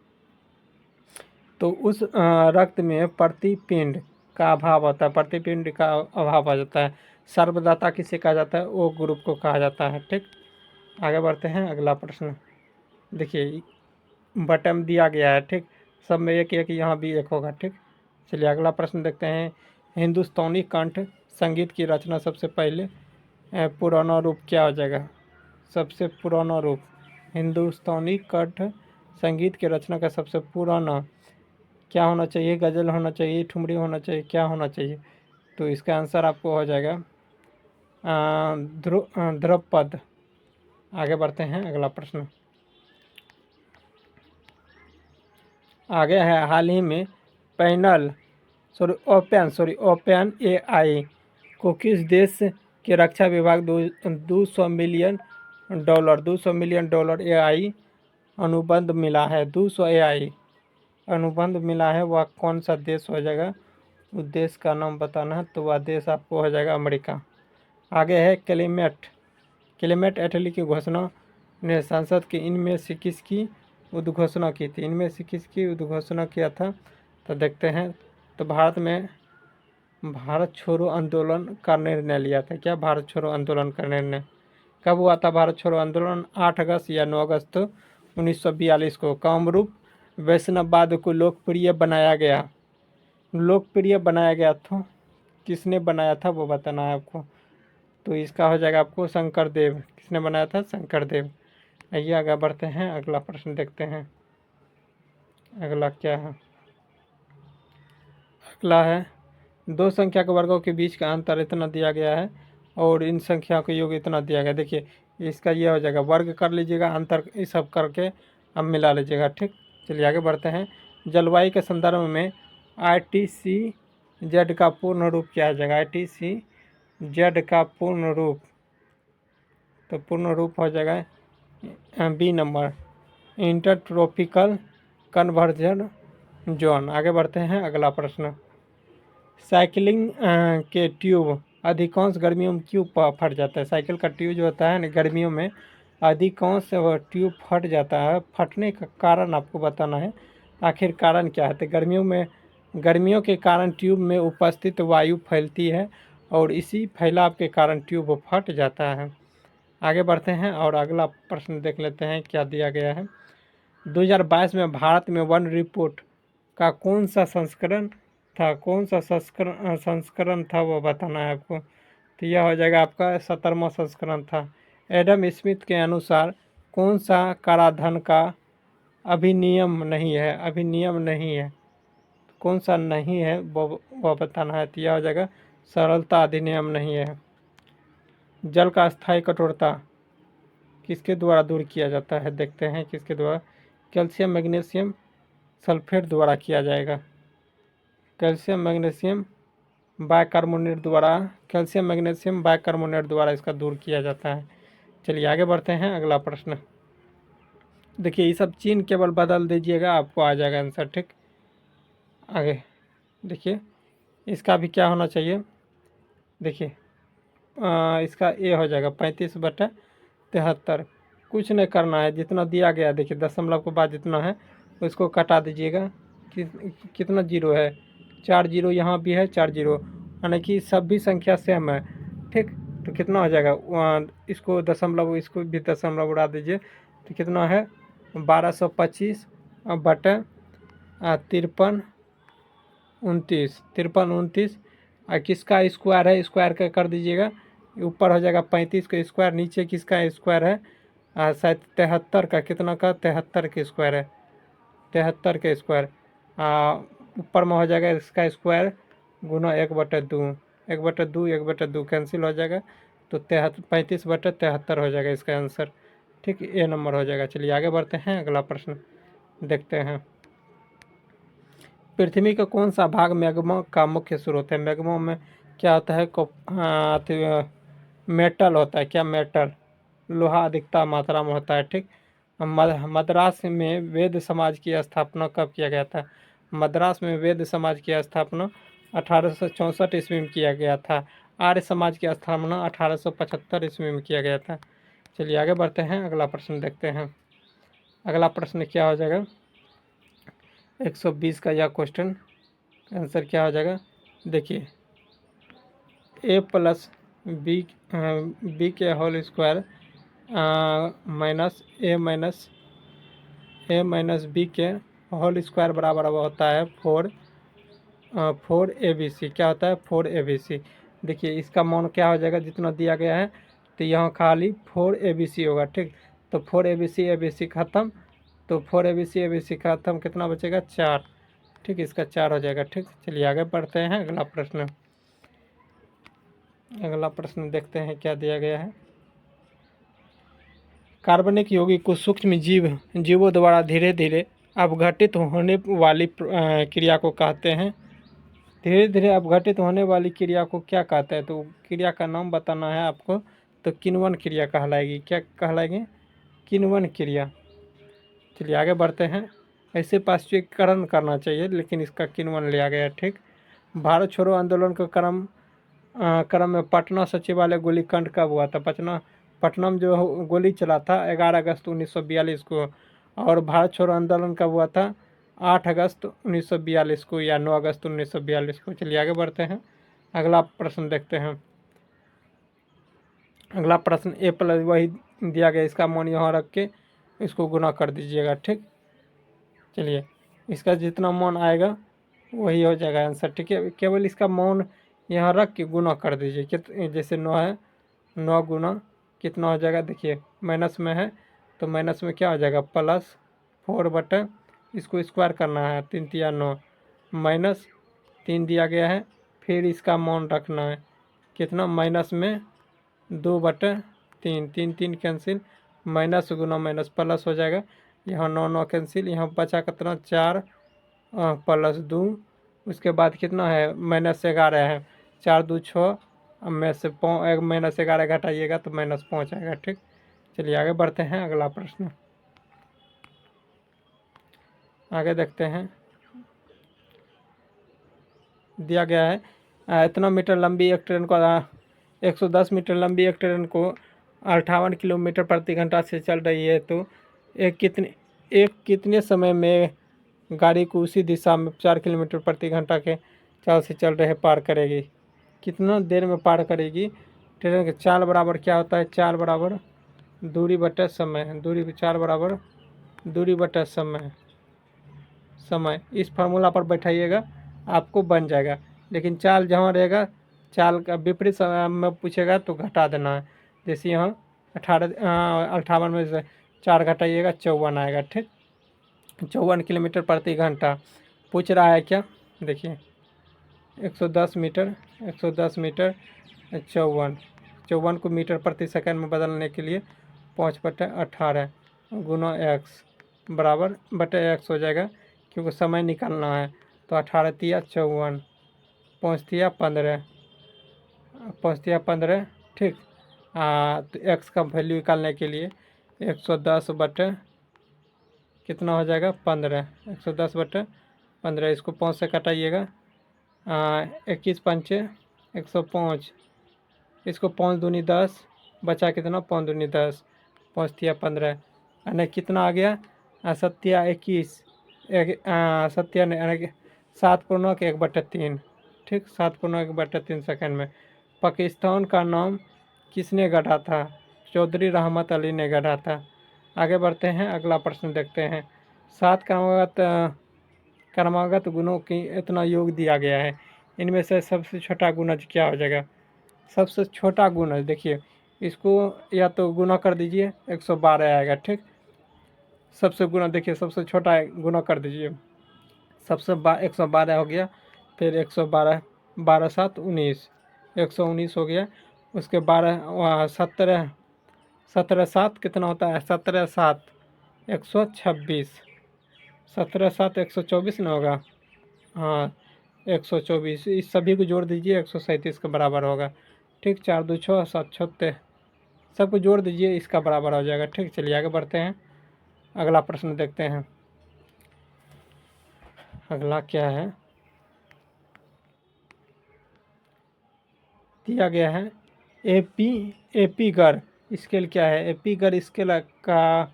तो उस रक्त में प्रतिपिंड का अभाव होता है, प्रतिपिंड का अभाव आ जाता है। सर्वदाता किसे कहा जाता है? ओ ग्रुप को कहा जाता है। ठीक, आगे बढ़ते हैं। अगला प्रश्न देखिए बटन दिया गया है। ठीक, सब में एक एक, यहाँ भी एक होगा। ठीक, चलिए अगला प्रश्न देखते हैं। हिंदुस्तानी कंठ संगीत की रचना सबसे पहले पुराना रूप क्या हो जाएगा? सबसे पुराना रूप हिंदुस्तानी कंठ संगीत की रचना का सबसे पुराना क्या होना चाहिए? गज़ल होना चाहिए, ठुमरी होना चाहिए, क्या होना चाहिए? तो इसका आंसर आपको हो जाएगा ध्रुपद। आगे बढ़ते हैं। अगला प्रश्न आगे है। हाल ही में ओपन एआई को किस देश के रक्षा विभाग 200 मिलियन डॉलर एआई अनुबंध मिला है? 200 एआई अनुबंध मिला है, वह कौन सा देश हो जाएगा? उस देश का नाम बताना है, तो वह देश आपको हो जाएगा अमेरिका। आगे है क्लेमेट एटली की घोषणा ने संसद के इनमें से किसकी उद्घोषणा की थी? इनमें से किसकी उद्घोषणा किया था? तो देखते हैं। तो भारत छोड़ो आंदोलन का निर्णय लिया था। क्या भारत छोड़ो आंदोलन का निर्णय कब हुआ था? भारत छोड़ो आंदोलन 8 अगस्त या 9 अगस्त 1942 को। कामरूप वैष्णववाद को लोकप्रिय बनाया गया था। किसने बनाया था वो बताना है आपको। तो इसका हो जाएगा आपको शंकरदेव। किसने बनाया था? शंकरदेव। आइए आगे बढ़ते हैं। अगला प्रश्न देखते हैं। अगला क्या है? अगला है 2 संख्या के वर्गों के बीच का अंतर इतना दिया गया है और इन संख्या का योग इतना दिया गया। देखिए इसका ये हो जाएगा, वर्ग कर लीजिएगा, अंतर ये सब करके अब मिला लीजिएगा। ठीक, चलिए आगे बढ़ते हैं। जलवायु के संदर्भ में ITCZ का पूर्ण रूप क्या आ जाएगा? ITCZ जेड का पूर्ण रूप, तो पूर्ण रूप हो जाएगा B number, intertropical convergence zone. आगे बढ़ते हैं, अगला प्रश्न। साइकिलिंग के ट्यूब अधिकांश गर्मियों में क्यों फट जाता है? साइकिल का ट्यूब जो होता है ना, गर्मियों में अधिकांश ट्यूब फट जाता है। फटने का कारण आपको बताना है, आखिर कारण क्या है? तो गर्मियों के कारण ट्यूब में उपस्थित वायु फैलती है और इसी फैलाव के कारण ट्यूब फट जाता है। आगे बढ़ते हैं और अगला प्रश्न देख लेते हैं क्या दिया गया है। 2022 में भारत में वन रिपोर्ट का कौन सा संस्करण था? कौन सा संस्करण था वो बताना है आपको। तो यह हो जाएगा आपका 17वां संस्करण था। एडम स्मिथ के अनुसार कौन सा कराधान का अधिनियम नहीं है? अधिनियम नहीं है, कौन सा नहीं है वो बताना है। तो यह हो जाएगा सरलता अधिनियम नहीं है। जल का स्थायी कठोरता किसके द्वारा दूर किया जाता है? देखते हैं किसके द्वारा। कैल्शियम मैग्नीशियम सल्फेट द्वारा किया जाएगा। कैल्शियम मैग्नीशियम बाइकार्बोनेट द्वारा, कैल्शियम मैग्नीशियम बाइकार्बोनेट द्वारा इसका दूर किया जाता है। चलिए आगे बढ़ते हैं, अगला प्रश्न। देखिए ये सब चीन केवल बदल दीजिएगा, आपको आ जाएगा आंसर। ठीक, आगे देखिए इसका भी क्या होना चाहिए। देखिए इसका ए हो जाएगा 35/73। कुछ नहीं करना है, जितना दिया गया देखिए दशमलव के बाद जितना है उसको कटा दीजिएगा। कितना जीरो है? 4 जीरो यहाँ भी है, 4 जीरो, यानी कि सभी संख्या सेम है। ठीक, तो कितना हो जाएगा? इसको दशमलव, इसको भी दशमलव उड़ा दीजिए, तो कितना है? 1225 बटे 53 29, 53 29। और किसका स्क्वायर है? स्क्वायर का कर दीजिएगा, ऊपर हो जाएगा 35 का स्क्वायर, नीचे किसका स्क्वायर है? शायद 73 का। कितना का? 73 के स्क्वायर है, 73 के स्क्वायर। ऊपर में हो जाएगा इसका स्क्वायर गुना 1/2, 1/2, 1/2 कैंसिल हो जाएगा, तो 35/73 हो जाएगा इसका आंसर। ठीक, ए नंबर हो जाएगा। चलिए आगे बढ़ते हैं, अगला प्रश्न देखते हैं। पृथ्वी का कौन सा भाग मैग्मा का मुख्य स्रोत है? मैग्मा में क्या होता है? मेटल होता है। क्या? मेटल, लोहा अधिकता मात्रा में होता है। ठीक, मद्रास में वेद समाज की स्थापना कब किया गया था? मद्रास में वेद समाज की स्थापना 1864 ईस्वी में किया गया था। आर्य समाज की स्थापना 1875 ईस्वी में किया गया था। चलिए आगे बढ़ते हैं, अगला प्रश्न देखते हैं। अगला प्रश्न क्या हो जाएगा? 120 का यह क्वेश्चन आंसर क्या हो जाएगा? देखिए a+b के होल स्क्वायर माइनस बी के होल स्क्वायर बराबर होता है 4 क्या होता है? 4 देखिए इसका मान क्या हो जाएगा? जितना दिया गया है तो यहाँ खाली 4 होगा। ठीक, तो 4 खत्म, तो 4 खत्म, कितना बचेगा? 4। ठीक, इसका 4 हो जाएगा। ठीक, चलिए आगे बढ़ते हैं, अगला प्रश्न। अगला प्रश्न देखते हैं क्या दिया गया है। कार्बनिक यौगिक को सूक्ष्म जीवों द्वारा धीरे धीरे अपघटित होने वाली क्रिया को कहते हैं। धीरे धीरे अपघटित होने वाली क्रिया को क्या कहते हैं? तो क्रिया का नाम बताना है आपको। तो किण्वन क्रिया कहलाएगी। क्या कहलाएगी? किण्वन क्रिया। चलिए आगे बढ़ते हैं। ऐसे पाश्चुकरण करना चाहिए, लेकिन इसका किण्वन लिया गया। ठीक, भारत छोड़ो आंदोलन का क्रम में पटना सचिवालय गोलीकांड कब हुआ था? पटना में जो गोली चला था 11 अगस्त 1942 को। और भारत छोड़ो आंदोलन कब हुआ था? 8 अगस्त 1942 को या 9 अगस्त 1942 को। चलिए आगे बढ़ते हैं, अगला प्रश्न देखते हैं। अगला प्रश्न a+ वही दिया गया, इसका मान यहाँ रख के इसको गुना कर दीजिएगा। ठीक, चलिए इसका जितना मान आएगा वही हो जाएगा आंसर। ठीक है, केवल इसका मान यहाँ रख के गुना कर दीजिए। जैसे 9 है, 9 गुना कितना हो जाएगा? देखिए माइनस में है तो माइनस में क्या हो जाएगा? +4 इसको स्क्वायर करना है, 3 तिया 9, -3 दिया गया है। फिर इसका मान रखना है कितना? माइनस में 2/3, 3 3 कैंसिल, माइनस गुना माइनस प्लस हो जाएगा। यहाँ 9 9 कैंसिल, यहाँ बचा कितना? 4 +2, उसके बाद कितना है? -11 है, 4 2 6, अब में से -11 घटाइएगा तो -5 आएगा। ठीक, चलिए आगे बढ़ते हैं। अगला प्रश्न आगे देखते हैं। दिया गया है इतना मीटर लंबी एक ट्रेन को 110 मीटर लंबी एक ट्रेन को 58 किलोमीटर प्रति घंटा से चल रही है, तो एक कितने समय में गाड़ी को उसी दिशा में 4 किलोमीटर प्रति घंटा के चाल से चल रहे पार करेगी। कितना देर में पार करेगी। ट्रेन के चाल बराबर क्या होता है, चाल बराबर दूरी बटा समय, चाल बराबर दूरी बटा समय। इस फार्मूला पर बैठाइएगा, आपको बन जाएगा। लेकिन चाल जहाँ रहेगा, चाल का विपरीत समय में पूछेगा तो घटा देना है। जैसे यहाँ 58 में से 4 घटाइएगा 54 आएगा। ठीक, 54 किलोमीटर प्रति घंटा पूछ रहा है क्या, देखिए 110 मीटर 54 को मीटर प्रति सेकंड में बदलने के लिए 5/18 गुना x बराबर बटे x हो जाएगा, क्योंकि समय निकालना है। तो 18 तिया 54, 5 तिया 15। ठीक, तो x का वैल्यू निकालने के लिए 110 बटे कितना हो जाएगा 15, 110 बटे 15, इसको 5 से कटाइएगा 21 पंचे 105, इसको 5 दूनी 10, बचा कितना 5 दूनी 10, 5 तिया 15 यानी कितना आ गया 7/21, 7/1/3। ठीक, 7/1/3 सेकंड में। पाकिस्तान का नाम किसने गढ़ा था, चौधरी रहमत अली ने गढ़ा था। आगे बढ़ते हैं, अगला प्रश्न देखते हैं। 7 क्रमागत गुणों की इतना योग दिया गया है, इनमें से सबसे छोटा गुणज क्या हो जाएगा। सबसे छोटा गुणज देखिए, इसको या तो गुना कर दीजिए 112 आएगा। ठीक, सबसे गुना देखिए, सबसे छोटा गुना कर दीजिए, 112 हो गया, फिर 112 12 7 19, 119 हो गया, उसके 17 7 कितना होता है, 17 7 126, 17 7 124 ना होगा, हाँ 124, इस सभी को जोड़ दीजिए 137 के बराबर होगा। ठीक, 4 2 6 7 76, सबको जोड़ दीजिए, इसका बराबर हो जाएगा। ठीक, चलिए आगे बढ़ते हैं, अगला प्रश्न देखते हैं। अगला क्या है, दिया गया है एपीगर स्केल क्या है। एपीगर स्केल का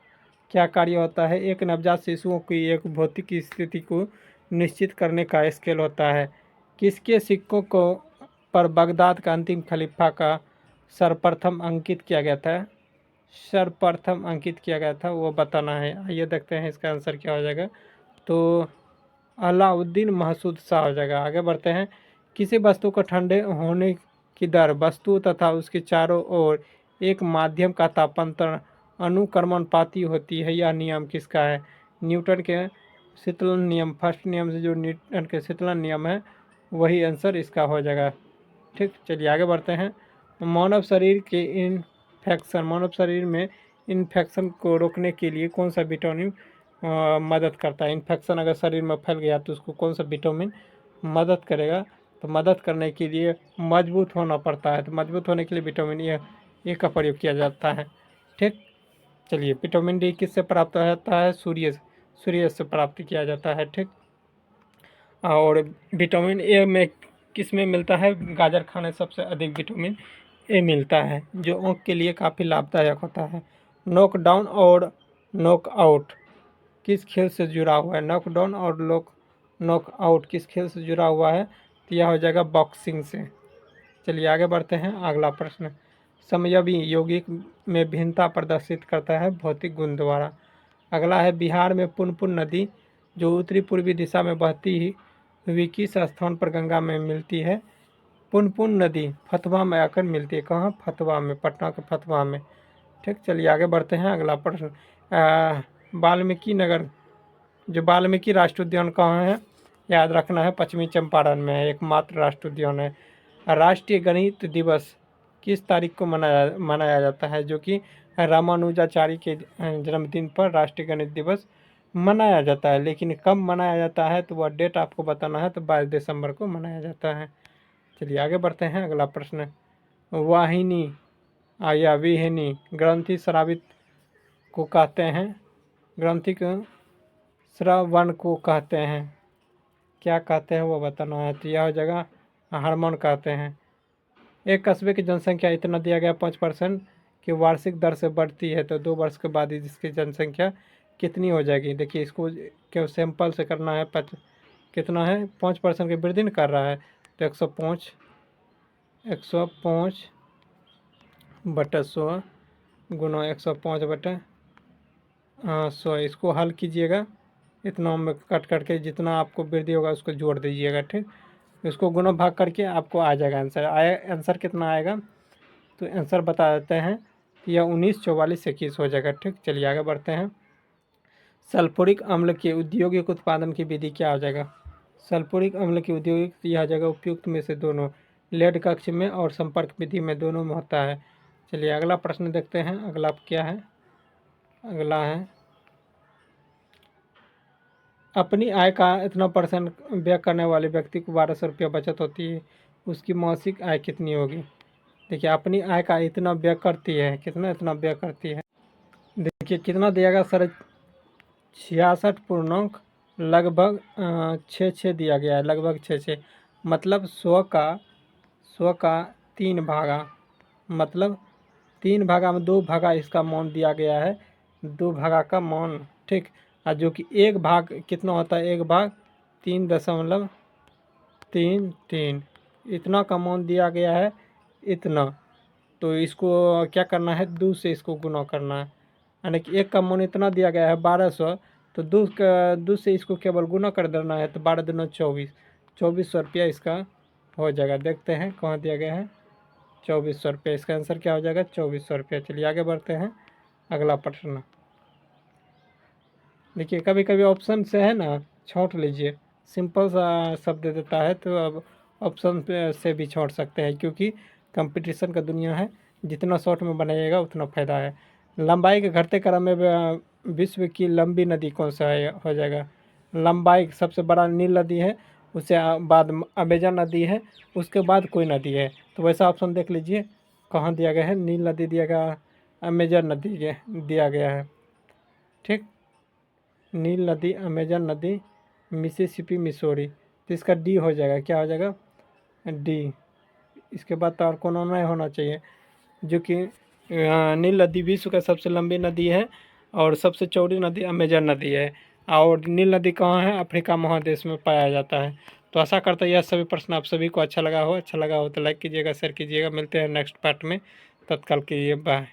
क्या कार्य होता है। एक नवजात शिशुओं की एक भौतिक स्थिति को निश्चित करने का स्केल होता है। किसके सिक्कों को पर बगदाद का अंतिम खलीफा का सर्वप्रथम अंकित किया गया था, वो बताना है। आइए देखते हैं इसका आंसर क्या हो जाएगा। तो अलाउद्दीन महसूद शाह हो जाएगा। आगे बढ़ते हैं। किसी वस्तु को ठंडे होने की दर वस्तु तथा उसके चारों ओर एक माध्यम का तापांतर अनुक्रमणपाती होती है, यह नियम किसका है। न्यूटन के शीतलन नियम, फर्स्ट नियम से जो न्यूटन के शीतलन नियम है, वही आंसर इसका हो जाएगा। ठीक, चलिए आगे बढ़ते हैं। मानव शरीर में इन्फेक्शन को रोकने के लिए कौन सा विटामिन मदद करता है। इन्फेक्शन अगर शरीर में फैल गया तो उसको कौन सा विटामिन मदद करेगा। तो मदद करने के लिए मजबूत होना पड़ता है, तो मजबूत होने के लिए विटामिन ए का प्रयोग किया जाता है। ठीक, चलिए विटामिन डी किससे प्राप्त होता है, सूर्य से प्राप्त किया जाता है। ठीक, और विटामिन ए में किस में मिलता है, गाजर खाने सबसे अधिक विटामिन ए मिलता है, जो आँख के लिए काफ़ी लाभदायक होता है। नॉकडाउन और नॉकआउट किस खेल से जुड़ा हुआ है। नॉकडाउन और नॉकआउट किस खेल से जुड़ा हुआ है, तो यह हो जाएगा बॉक्सिंग से। चलिए आगे बढ़ते हैं, अगला प्रश्न। समयवी यौगिक में भिन्नता प्रदर्शित करता है भौतिक गुण द्वारा। अगला है, बिहार में पुनपुन नदी जो उत्तरी पूर्वी दिशा में बहती हुई किस स्थान पर गंगा में मिलती है। पुनपुन नदी फतवा में आकर मिलती है, कहाँ, फतवा में, पटना के फतवा में। ठीक, चलिए आगे बढ़ते हैं, अगला प्रश्न। वाल्मीकि नगर जो वाल्मीकि राष्ट्रीय उद्यान कहाँ है, याद रखना है, पश्चिमी चंपारण में है, एकमात्र राष्ट्रीय उद्यान है। राष्ट्रीय गणित दिवस किस तारीख को मनाया जाता है, जो कि रामानुजाचार्य के जन्मदिन पर राष्ट्रीय गणित दिवस मनाया जाता है। लेकिन कब मनाया जाता है, तो वह डेट आपको बताना है, तो 22 दिसंबर को मनाया जाता है। चलिए आगे बढ़ते हैं, अगला प्रश्न। वाहिनी या विहिनी ग्रंथि स्रावित को कहते हैं। ग्रंथि को श्रवण को कहते हैं। क्या कहते हैं वो बताना है। तो यह हो जाएगा हार्मोन कहते हैं। एक कस्बे की जनसंख्या इतना दिया गया 5% की वार्षिक दर से बढ़ती है, तो 2 वर्ष के बाद इसकी जनसंख्या कितनी हो जाएगी। देखिए इसको क्यों सिंपल से करना है। कितना है 5% की वृद्धि न कर रहा है, तो 105 बटा 100 गुना 105 बटा 100। इसको हल कीजिएगा, इतना में कट करके जितना आपको वृद्धि होगा उसको जोड़ दीजिएगा। ठीक, इसको गुना भाग करके आपको आ जाएगा आंसर। आंसर कितना आएगा तो आंसर बता देते हैं। यह 19, 44, 21 हो जाएगा। ठीक, चलिए आगे बढ़ते हैं। सल्फ्यूरिक अम्ल के औद्योगिक उत्पादन की विधि क्या हो जाएगा। सल्फ्यूरिक अम्ल की औद्योगिक यह हो जाएगा उपयुक्त में से दोनों, लेड कक्ष में और संपर्क विधि में, दोनों में होता है। चलिए अगला प्रश्न देखते हैं। अगला क्या है। अगला है अपनी आय का इतना % व्यय करने वाले व्यक्ति को 1200 रुपया बचत होती है, उसकी मासिक आय कितनी होगी। देखिए अपनी आय का इतना व्यय करती है, कितना इतना व्यय करती है। देखिए कितना दिया सर 66 पूर्णांक लगभग 6 दिया गया है, लगभग 6 मतलब 100 का 3 भागा, मतलब 3 भागा में 2 भागा इसका मान दिया गया है, 2 भागा का मान। ठीक, और जो कि 1 भाग कितना होता है, 1 भाग 3.33 इतना का मान दिया गया है इतना। तो इसको क्या करना है, 2 से इसको गुना करना है, यानी कि 1 का मान इतना दिया गया है 1200, तो 2 से इसको केवल गुना कर देना है, तो 12 दूना 2400 रुपया इसका हो जाएगा। देखते हैं कहाँ दिया गया है 2400 रुपया। इसका आंसर क्या हो जाएगा 2400 रुपया। चलिए आगे बढ़ते हैं। अगला प्रश्न देखिए, कभी कभी ऑप्शन से है ना छोड़ लीजिए, सिंपल सा शब्द दे देता है, तो अब ऑप्शन से भी छोड़ सकते हैं, क्योंकि कंपटीशन का दुनिया है, जितना शॉर्ट में बनाइएगा उतना फ़ायदा है। लंबाई के घटते क्रम में विश्व की लंबी नदी कौन सा है हो जाएगा। लंबाई सबसे बड़ा नील नदी है, उससे बाद अमेजन नदी है, उसके बाद कोई नदी है। तो वैसा ऑप्शन देख लीजिए कहाँ दिया गया है। नील नदी दिया गया, अमेजन नदी दिया गया है। ठीक, नील नदी, अमेजन नदी, मिसिसिपी, मिसौरी, तो इसका डी हो जाएगा। क्या हो जाएगा डी। इसके बाद तो और कोनो नहीं होना चाहिए, जो कि नील नदी विश्व का सबसे लंबी नदी है और सबसे चौड़ी नदी अमेजन नदी है। और नील नदी कहाँ है, अफ्रीका महादेश में पाया जाता है। तो आशा करता है यह सभी प्रश्न आप सभी को अच्छा लगा हो तो लाइक कीजिएगा, शेयर कीजिएगा। मिलते हैं नेक्स्ट पार्ट में, तत्काल के लिए बाय।